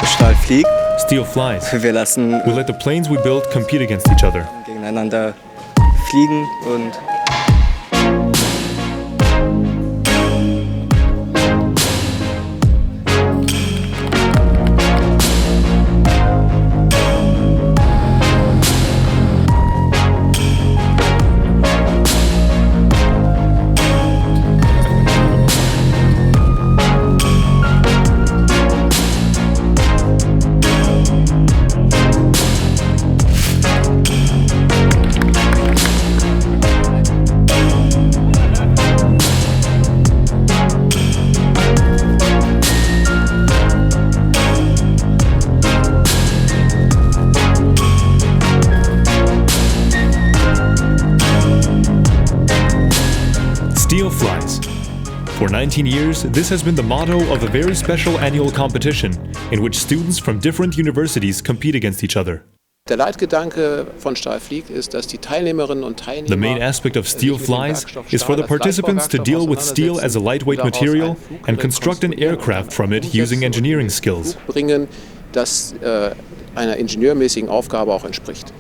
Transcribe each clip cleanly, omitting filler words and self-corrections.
Stahl fliegt. Steel flies. Wir lassen We let the planes we build compete against each other. gegeneinander fliegen und Steel flies. For 19 years, this has been the motto of a very special annual competition in which students from different universities compete against each other. Der Leitgedanke von Stahlflieg ist, dass die Teilnehmerinnen und Teilnehmer The main aspect of Steel Flies is for the participants to deal with steel as a lightweight material and construct an aircraft from it using engineering skills. bringen, das einer ingenieurmäßigen Aufgabe auch entspricht.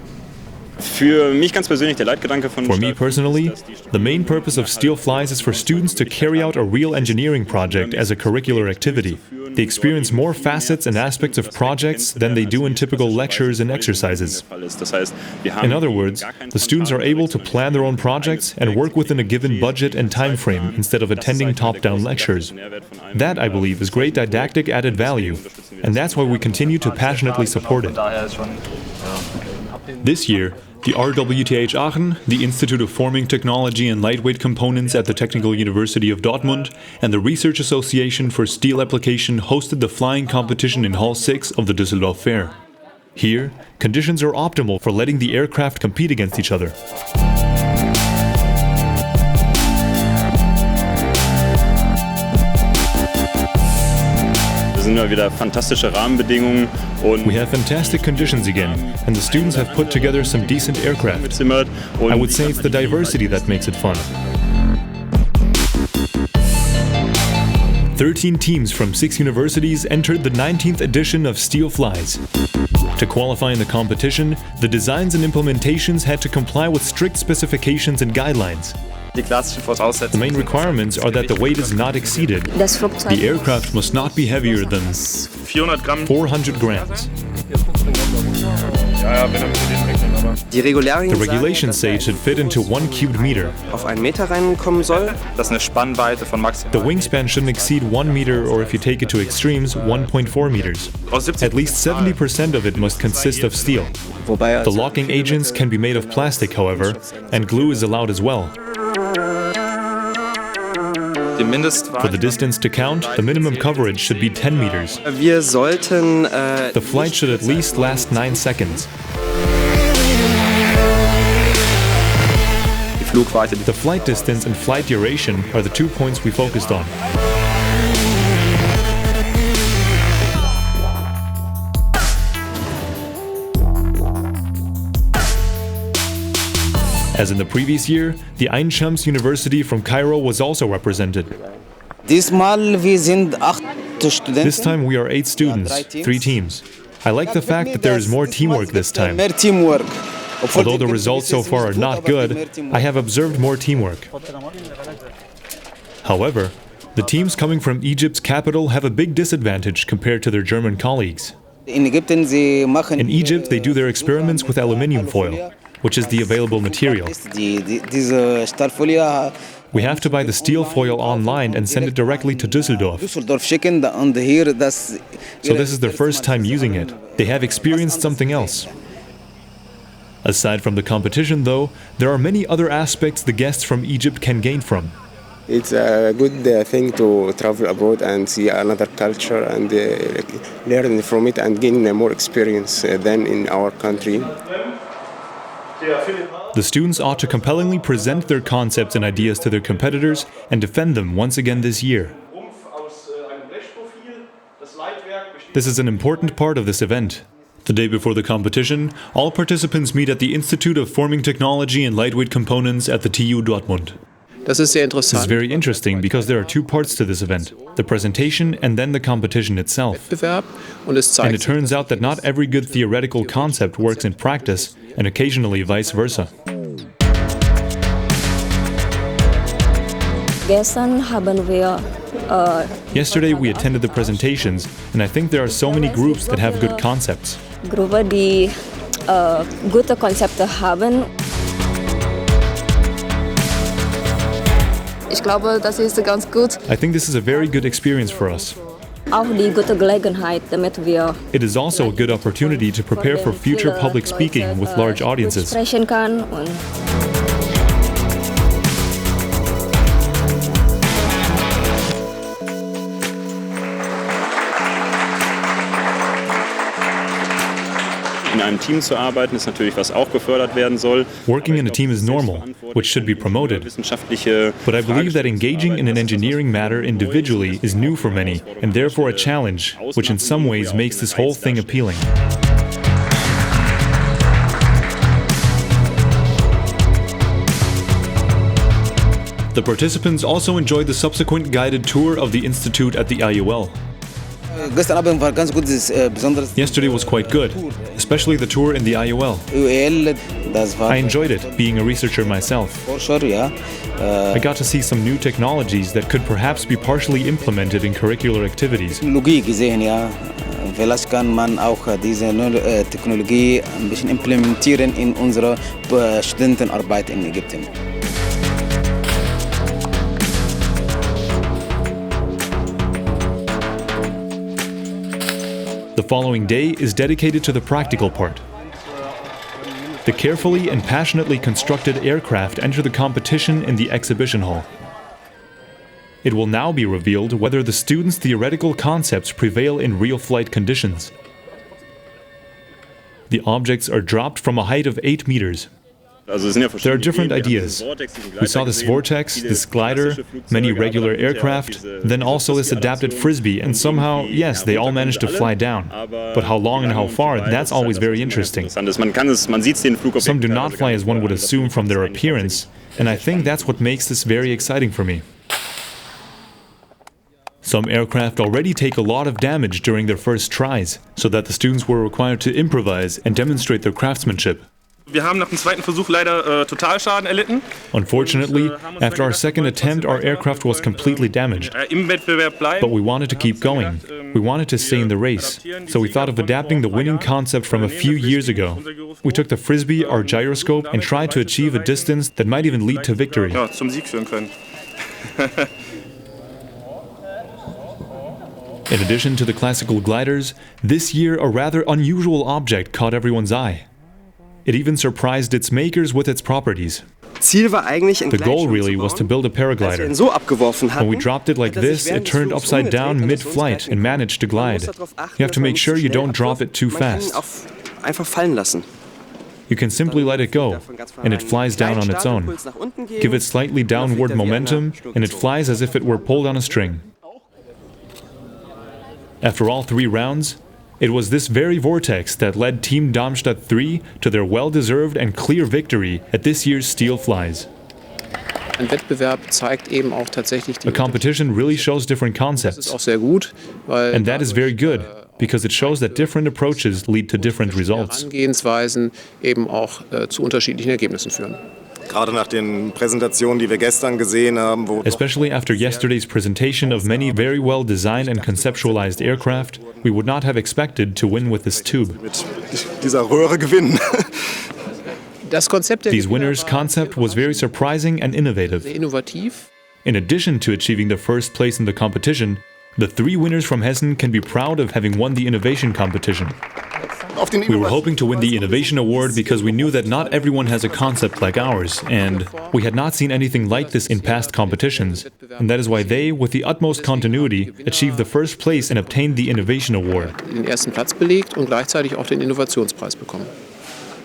Für mich ganz persönlich der Leitgedanke von For me personally, the main purpose of Steel Flies is for students to carry out a real engineering project as a curricular activity. They experience more facets and aspects of projects than they do in typical lectures and exercises. In other words, the students are able to plan their own projects and work within a given budget and time frame instead of attending top-down lectures. That, I believe, is great didactic added value, and that's why we continue to passionately support it. This year, the RWTH Aachen, the Institute of Forming Technology and Lightweight Components at the Technical University of Dortmund, and the Research Association for Steel Application hosted the flying competition in Hall 6 of the Düsseldorf Fair. Here, conditions are optimal for letting the aircraft compete against each other. Es sind immer wieder fantastische Rahmenbedingungen und We have fantastic conditions again, and the students have put together some decent aircraft. I would say it's the diversity that makes it fun. 13 teams from 6 universities entered the 19th edition of Steel Flies. To qualify in the competition, the designs and implementations had to comply with strict specifications and guidelines. The main requirements are that the weight is not exceeded. The aircraft must not be heavier than 400 grams. die Regularien The regulations say it should fit into 1 cubic meter. auf einen Meter reinkommen soll. The wingspan shouldn't exceed 1 meter, or if you take it to extremes, 1.4 meters. At least 70% of it must consist of steel. Wobei The locking agents can be made of plastic, however, and glue is allowed as well. For the distance to count, the minimum coverage should be 10 meters. wir sollten The flight should at least last 9 seconds. The flight distance and flight duration are the 2 points we focused on. As in the previous year, the Ain Shams University from Cairo was also represented. Diesmal wir sind 8 This Studenten. time we are 8 students, 3 teams. I like the fact that there is more teamwork this time. Mehr Teamwork. Although the results so far are not good, I have observed more teamwork. However, the teams coming from Egypt's capital have a big disadvantage compared to their German colleagues. In Ägypten sie machen In Egypt, they do their experiments with aluminium foil, which is the available material. diese Stahlfolie We have to buy the steel foil online and send it directly to Düsseldorf. Düsseldorf schicken und hier das. So this is their first time using it. They have experienced something else. Aside from the competition, though, there are many other aspects the guests from Egypt can gain from. It's a good thing to travel abroad and see another culture and learn from it and gain more experience than in our country. The students ought to compellingly present their concepts and ideas to their competitors and defend them once again this year. This is an important part of this event. The day before the competition, all participants meet at the Institute of Forming Technology and Lightweight Components at the TU Dortmund. Das ist sehr This is interessant. very interesting because there are two parts to this event, the presentation and then the competition itself. Wettbewerb und es And zeigt it turns out that not every good theoretical concept works in practice, and occasionally vice versa. Gestern haben wir Yesterday we attended the presentations, and I think there are so many groups that have good concepts. Gruppe, die gute Konzepte haben. Ich glaube, das ist ganz gut. I think this is a very good experience for us. Auch die gute Gelegenheit, damit wir It is also a good opportunity to prepare for future public speaking with large audiences. sprechen kann und in einem Team zu arbeiten, ist natürlich, was auch gefördert werden soll. Working in a team is normal, which should be promoted. Wissenschaftliche But I believe that engaging in an engineering matter individually is new for many, and therefore a challenge, which in some ways makes this whole thing appealing. The participants also enjoyed the subsequent guided tour of the institute at the IUL. Gestern Abend war ganz gut, besonders Yesterday was quite good, especially the tour in the IUL. UL, das war I enjoyed it, being a researcher myself. Forscher, ja. I got to see some new technologies that could perhaps be partially implemented in curricular activities. Technologie gesehen, ja. Vielleicht kann man auch diese neue Technologie ein bisschen implementieren in unsere Studentenarbeit in Ägypten. The following day is dedicated to the practical part. The carefully and passionately constructed aircraft enter the competition in the exhibition hall. It will now be revealed whether the students' theoretical concepts prevail in real flight conditions. The objects are dropped from a height of 8 meters. There are different ideas. We saw this vortex, this glider, many regular aircraft, then also this adapted frisbee, and somehow, yes, they all managed to fly down. But how long and how far, that's always very interesting. Some do not fly as one would assume from their appearance, and I think that's what makes this very exciting for me. Some aircraft already take a lot of damage during their first tries, so that the students were required to improvise and demonstrate their craftsmanship. Wir haben nach dem zweiten Versuch leider Totalschaden erlitten. Unfortunately, after our second attempt, our aircraft was completely damaged. Im Wettbewerb bleiben. But we wanted to keep going. We wanted to stay in the race. So we thought of adapting the winning concept from a few years ago. We took the frisbee, our gyroscope, and tried to achieve a distance that might even lead to victory. Ja, zum Sieg führen können. In addition to the classical gliders, this year a rather unusual object caught everyone's eye. It even surprised its makers with its properties. Ziel war eigentlich, The goal really was to build a Als wir paraglider. ihn so abgeworfen When we hatten, dropped it like this, it turned upside down mid-flight and managed to glide. You have to make sure you don't drop it too fast. Einfach fallen lassen. You can simply let it go, and it flies down on its own. Give it slightly downward momentum, and it flies as if it were pulled on a string. After all 3 rounds, it was this very vortex that led Team Darmstadt 3 to their well-deserved and clear victory at this year's Steel Flies. Ein Wettbewerb zeigt eben auch tatsächlich die A competition really shows different Das concepts, ist auch sehr gut, weil and that is very good, because it shows that different approaches lead to different results. Herangehensweisen eben auch zu unterschiedlichen Ergebnissen führen. Gerade nach den Präsentationen, die wir gestern gesehen haben, wo Especially after yesterday's presentation of many very well designed and conceptualized aircraft, we would not have expected to win with this tube. mit dieser Röhre gewinnen. Das Konzept der These Gewinner winners' war concept was very surprising and innovative. sehr innovativ. In addition to achieving the first place in the competition, the 3 winners from Hessen can be proud of having won the innovation competition. Auf den We were hoping to win the Innovation Award because we knew that not everyone has a concept like ours, and we had not seen anything like this in past competitions, and that is why they, with the utmost continuity, achieved the first place and obtained the Innovation Award. Den ersten Platz belegt und gleichzeitig auch den Innovationspreis bekommen.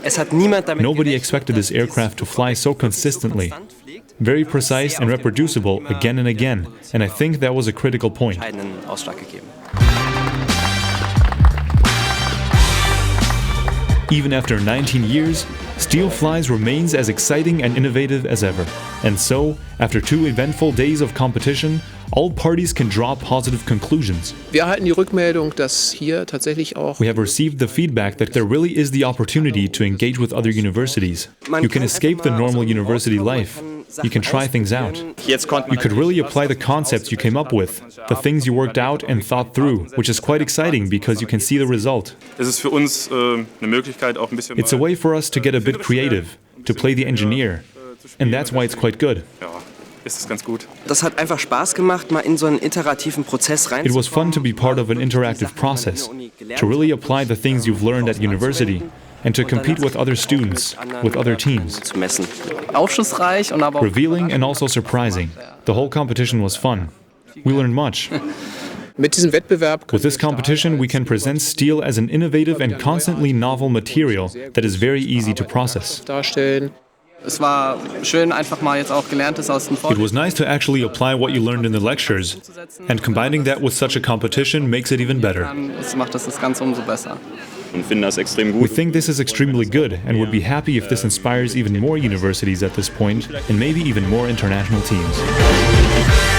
Es hat niemand damit Nobody gerechnet, expected this dass aircraft to fly so consistently, konstant fliegt, very precise and reproducible again and again, and I think that was a critical point. einen Ausschlag gegeben. Even after 19 years, Steel Flies remains as exciting and innovative as ever. And so, after 2 eventful days of competition, all parties can draw positive conclusions. Wir erhalten die Rückmeldung, dass hier tatsächlich auch We have received the feedback that there really is the opportunity to engage with other universities. You can escape the normal university life. You can try things out. You could really apply the concepts you came up with, the things you worked out and thought through, which is quite exciting because you can see the result. Es ist für uns eine Möglichkeit, auch ein bisschen It's a way for us to get a bit creative, to play the engineer. And that's why it's quite good. Ja, ist es ganz gut. Das hat einfach Spaß gemacht, mal in so einen iterativen Prozess reinzukommen. It was fun to be part of an interactive process, to really apply the things you've learned at university, and to compete with other students, with other teams. Zu messen. Aufschlussreich und aber auch Revealing and also surprising. The whole competition was fun. We learned much. mit diesem Wettbewerb With this competition, we can present steel as an innovative and constantly novel material that is very easy to process. darstellen. Es war schön, einfach mal jetzt auch Gelerntes aus dem It Vorlesungen was nice to actually apply what you learned in the lectures, and combining that with such a competition makes it even better. das macht das Ganze umso besser. Und finden das extrem We gut. think this is extremely good and would be happy if this inspires even more universities at this point and maybe even more international teams.